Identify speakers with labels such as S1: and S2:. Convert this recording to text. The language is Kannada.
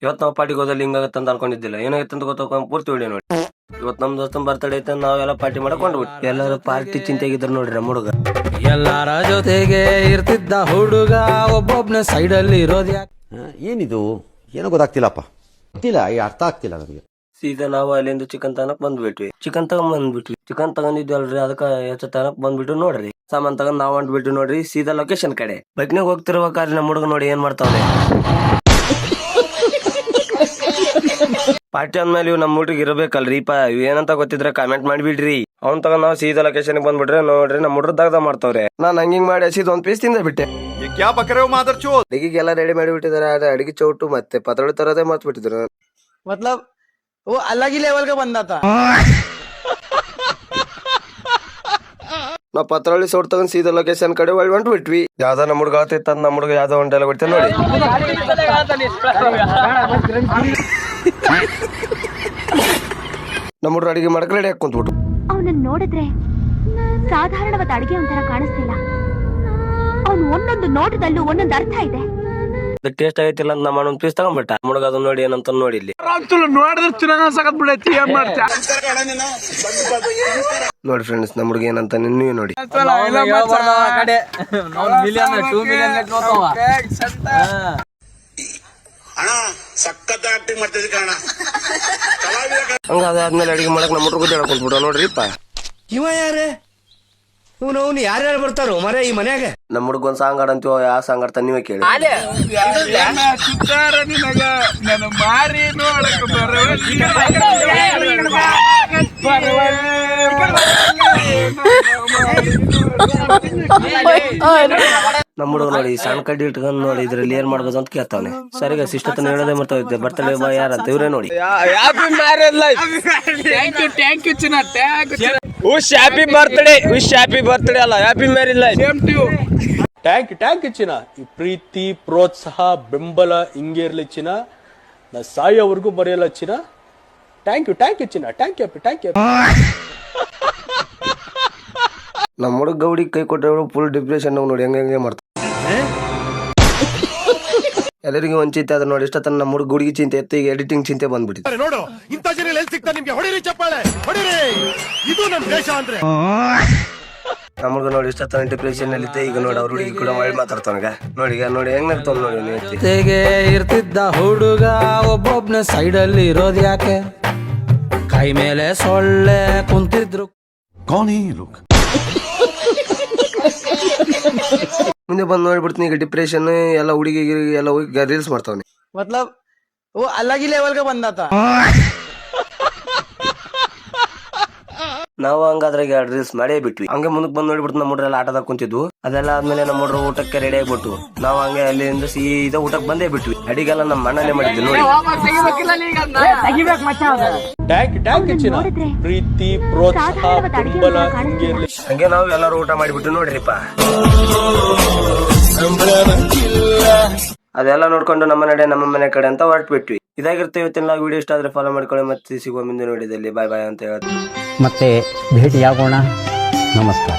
S1: ಇವತ್ತು ನಾವು ಪಾರ್ಟಿಗೆ ಹೋದಲ್ಲಿ ಹಿಂಗಾಗತ್ತೆ ಅಂತ ಅನ್ಕೊಂಡಿದ್ದಿಲ್ಲ. ಏನಾಗತ್ತೆ ಅಂತ ಗೊತ್ತಾಗ ಪೂರ್ತಿ ವಿಡಿಯೋ ನೋಡಿ. ಇವತ್ತು ನಮ್ ದೋಸ್ತನ ಬರ್ತಡೇ ಐತೆ, ನಾವೆಲ್ಲ ಪಾರ್ಟಿ ಮಾಡ್ಕೊಂಡ್ಬಿಟ್ಟು ಎಲ್ಲರೂ ಪಾರ್ಟಿ ಚಿಂತೆಗಿದ್ರು ನೋಡ್ರಿ ನಮ್ಮ ಹುಡುಗ.
S2: ಎಲ್ಲಾರ ಜೊತೆಗೆ ಇರ್ತಿದ್ದ ಹುಡುಗ ಒಬ್ಬೊಬ್ನ ಸೈಡ್ ಅಲ್ಲಿ ಇರೋದು ಯಾಕೆ?
S3: ಏನಿದು ಏನೋ ಗೊತ್ತಾಗ್ತಿಲ್ಲಪ್ಪ, ಗೊತ್ತಿಲ್ಲ, ಅರ್ಥ ಆಗ್ತಿಲ್ಲ ನನಗೆ.
S1: ಸೀದಾ ನಾವು ಅಲ್ಲಿಂದ ಚಿಕನ್ ತನಕ್ ಬಂದ್ಬಿಟ್ವಿ. ಚಿಕನ್ ತಗೊಂಡ್ಬಂದ್ಬಿಟ್ವಿ. ಚಿಕನ್ ತಗೊಂಡಿದ್ವಲ್ರಿ, ಅದಕ್ಕ ಹೆಚ್ಚ ತನಕ್ ಬಂದ್ಬಿಟ್ಟು ನೋಡ್ರಿ. ಸಾಮಾನ್ ತಗೊಂಡ್ ನಾವ್ ಅಂಟ್ಬಿಟ್ಟು ನೋಡ್ರಿ ಸೀದಾ ಲೊಕೇಶನ್ ಕಡೆ. ಬೈಕ್ನಾಗ ಹೋಗ್ತಿರ್ಬೇಕಾದ್ರೆ ನಮ್ಮ ಹುಡುಗ ನೋಡಿ ಏನ್ ಮಾಡ್ತಾವ್ರೆ. ಪಾರ್ಟಿ ಅಂದ್ಮೇಲೆ ಇವ್ ನಮ್ಮ ಹುಡುಗ ಇರ್ಬೇಕಲ್ರಿ. ಇವ್ ಏನಂತ ಗೊತ್ತಿದ್ರೆ ಕಾಮೆಂಟ್ ಮಾಡ್ಬಿಡ್ರಿ. ಅವ್ನ್ ತಗೊಂಡ್ ನಾವ್ ಸೀದಾ ಲೊಕೇಶನ್ ಬಂದ್ಬಿಟ್ರೆ ನೋಡ್ರಿ ನಮ್ಮ ಹುಡುಗ ದಗ್ದ ಮಾಡ್ತಾವ್ರೆ. ನಾನ್ ಹಂಗಿಂಗ್ ಮಾಡಿ ಸೀದಾ ಒಂದ್ ಪೀಸ್ ತಿಂದ ಬಿಟ್ಟೆ. ಅಡಿಗೆಲ್ಲ ರೆಡಿ ಮಾಡಿಬಿಟ್ಟಿದಾರೆ. ಅಡಿಗೆ ಚೌಟು ಮತ್ತೆ ಪತ್ರೊಳಿ ತರದೇ ಮರ್ತ್ ಬಿಟ್ಟಿದ್ರು.
S2: मतलब वो अलग ही लेवल का बंदा था.
S1: ನಾವ್ ಪತ್ರೊಳಿ ಸೌಟ್ ತಗೊಂಡ್ ಸೀದಾ ಲೊಕೇಶನ್ ಕಡೆ ಹೊಂಟು ಬಿಟ್ವಿ. ಯಾವ್ದೋ ನಮ್ಮ ಹುಡುಗ ಆತಿತ್ತ ನಮ್ಮ ಹುಡುಗ ಯಾವ್ದೋ ಹೊಂಟೆಲ್ಲ ಬಿಡ್ತೇನೆ ನೋಡಿ. ನಮ್ಮ ಹುಡುಗ ಅಡಿಗೆ ಮಾಡಕ್ ರೆಡಿ ಹಾಕಿ ಕುಂತ್ಬಿಟ್ಟು.
S4: ಅವನನ್ನ ನೋಡಿದ್ರೆ ಸಾಧಾರಣವಾದ ಅಡಿಗೆ ಒಂಥರ ಕಾಣಿಸ್ತಿಲ್ಲ. ಅವನು ಒಂದೊಂದು ನೋಟದಲ್ಲೂ ಒಂದೊಂದು ಅರ್ಥ ಇದೆ.
S1: ಟೇಸ್ಟ್ ಆಗೈತಿಲ್ಲ ಅಂತ ನಮ್ಮ ಒಂದ್ ಪೀಸ್ ತಗೊಂಡ್ಬಿಟ್ಟ. ಹುಡುಗ ಅದನ್ನ ನೋಡಿ ಏನಂತ ನೋಡಿ ಇಲ್ಲಿ ನೋಡಿ ಫ್ರೆಂಡ್ಸ್, ನಮ್ಮ ಹುಡುಗ ಏನಂತ ನೀವು ನೋಡಿ. ಹಂಗ ಅದಾದ್ಮೇಲೆ ಅಡಿಗೆ ಮಾಡಕ್ ನಮ್ಮ ಹುಡುಗ ಗುದ್ದಾಡ ಕುಂತ್ಬಿಟ್ಟ ನೋಡ್ರಿಪ್ಪ.
S2: ಇವ ಯಾರೇ ಇವನು ಯಾರ್ಯಾರು ಬರ್ತಾರೋ ಮರ ಈ ಮನ್ಯಾಗ?
S1: ನಮ್ಮ ಹುಡುಗ ಒಂದ್ ಸಾಂಗ್ ಆಡಂತೀವೋ, ಯಾವ ಸಾಂಗ್ ಆಡ್ತಾ ನೀವೇ ಕೇಳಿ. ನಮ್ಮ ಹುಡುಗ ನೋಡಿ ಸಣ್ಣ ಕಡ್ಡಿ ಇಟ್ಕೊಂಡ್ ನೋಡಿ ಇದ್ರಲ್ಲಿ ಏನ್ ಮಾಡ್ಬೋದು ಅಂತ ಕೇಳ್ತಾವನೆ. ಸರಿಗ ಸಿಸ್ಟರ್ ಹೇಳೋದೇ ಮರ್ತೋಯ್ತೆ. ಬರ್ತಡೇ ಬಾಯ್ ಯಾರಂತ ಇವ್ರೇ ನೋಡಿ. ಹ್ಯಾಪಿ ಬರ್ತ್ಡೇ ಅಲ್ಲ, ಹ್ಯಾಪಿ ಮ್ಯಾರೇಜ್ ಲೈಫ್.
S5: ಟ್ಯಾಂಕ್ ಚಿನ್ನ. ಈ ಪ್ರೀತಿ ಪ್ರೋತ್ಸಾಹ ಬೆಂಬಲ ಹಿಂಗೆ ಇರ್ಲಿ ಚಿನ್ನ. ನಾ ಸಾಯೋವರೆಗೂ ಬರೆಯಲ್ಲ ಚಿನ್ನ. ಥ್ಯಾಂಕ್ ಯು ಚಿನ್ನ. Thank you.
S1: ನಮ್ಮ ಹುಡುಗ ಗೌಡಿ ಕೈ ಕೊಟ್ಟರು ಫುಲ್ ಡಿಪ್ರೆಷನ್ ನೋಡಿ ಹೆಂಗೆ ಮಾಡ್ತಾರೆ. ಎಲ್ಲರಿಗೂ ಒಂದ್ ಚಿಂತೆ ಅದ ನೋಡಿ. ಇಷ್ಟತನ ನಮ್ಮ ಹುಡುಗ ಗುಡಿಗೆ ಚಿಂತೆ ಎತ್ತು, ಈಗ ಎಡಿಟಿಂಗ್ ಚಿಂತೆ ಬಂದ್ಬಿಟ್ಟಿದೆ.
S6: ನೋಡು ಇಂಥ ಜನ ಎಲ್ಲಿ ಸಿಗ್ತಾರೆ ನಿಮ್ಗೆ? ಹೊಡಿರಿ ಚಪ್ಪಾಳೆ, ಹೊಡಿರಿ. ಇದು ನಮ್ಮ ದೇಶ ಅಂದ್ರೆ.
S1: ನಮ್ಮ ಹುಡುಗ ನೋಡಿ ಇಷ್ಟತನ ಡಿಪ್ರೆಷನ್ ಅಲ್ಲಿ ಇದ್ದೆ. ಈಗ ನೋಡಿ ಅವ್ರ ಹುಡುಗಿ ಕೂಡ ಮಾಡಿ ಮಾತಾಡ್ತಾವನಗ ನೋಡಿ. ಈಗ ನೋಡಿ ಹೆಂಗ್ ನಗ್ತಾವ್ ನೋಡಿ.
S2: ಜೊತೆಗೆ ಇರ್ತಿದ್ದ ಹುಡುಗ ಒಬ್ಬೊಬ್ನ ಸೈಡ್ ಅಲ್ಲಿ ಇರೋದು ಯಾಕೆ? ಕೈ ಮೇಲೆ ಸೊಳ್ಳೆ ಕುಂತಿದ್ರು.
S1: ಮುಂದೆ ಬಂದ್ ನೋಡ್ಬಿಡ್ತೀನಿ. ಈಗ ಡಿಪ್ರೆಷನ್ ಎಲ್ಲ ಹುಡುಗಿ ಎಲ್ಲ ಹೋಗಿ ರೀಲ್ಸ್ ಮಾಡ್ತಾವನೆ.
S2: मतलब वो अलग ही लेवल का बंदा था.
S1: ನಾವು ಹಂಗಾದ್ರೆ ರೀಲ್ಸ್ ಮಾಡೇ ಬಿಟ್ವಿ. ಹಂಗೆ ಮುಂದಕ್ಕೆ ಬಂದ್ ನೋಡ್ಬಿಟ್ಟು ನಮ್ಮ ಹುಡುಗರೆಲ್ಲ ಆಟದಾಗ ಕುಂತಿದ್ವು. ಅದೆಲ್ಲ ಆದ್ಮೇಲೆ ನಮ್ಮ ಹುಡುಗರು ಊಟಕ್ಕೆ ರೆಡಿ ಆಗ್ಬಿಟ್ಟು ನಾವು ಹಂಗೆ ಅಲ್ಲಿಂದ ಸೀದಾ ಊಟಕ್ಕೆ ಬಂದೇ ಬಿಟ್ವಿ. ಅಡಿಗೆಲ್ಲ ನಮ್ಮ ಅಣ್ಣನೇ ಮಾಡಿದ್ವಿ ನೋಡಿ.
S5: ಟ್ಯಾಂಕ್ ಚಿನ್ನ. ಪ್ರೀತಿ ಪ್ರೋತ್ಸಾಹ ಬೆಂಬಲ ಹಿಂಗೆ ಇರ್ಲಿ.
S1: ಹಂಗೆ ನಾವು ಎಲ್ಲರೂ ಊಟ ಮಾಡಿಬಿಟ್ಟು ನೋಡ್ರಿಪ್ಪ. ಅದೆಲ್ಲ ನೋಡ್ಕೊಂಡು ನಮ್ಮ ಮನೆ ಕಡೆ ಅಂತ ಹೊರಟ್ಬಿಟ್ವಿ. ಇದಾಗಿರುತ್ತೆ ಇವತ್ತಿನ ವಿಡಿಯೋ. ಇಷ್ಟ ಆದ್ರೆ ಫಾಲೋ ಮಾಡ್ಕೊಳ್ಳಿ. ಮತ್ತೆ ಸಿಗುವ ಮುಂದೆ ನೋಡಿದಲ್ಲಿ ಬಾಯ್ ಅಂತ ಹೇಳೋದು.
S7: ಮತ್ತೆ ಭೇಟಿಯಾಗೋಣ. ನಮಸ್ಕಾರ.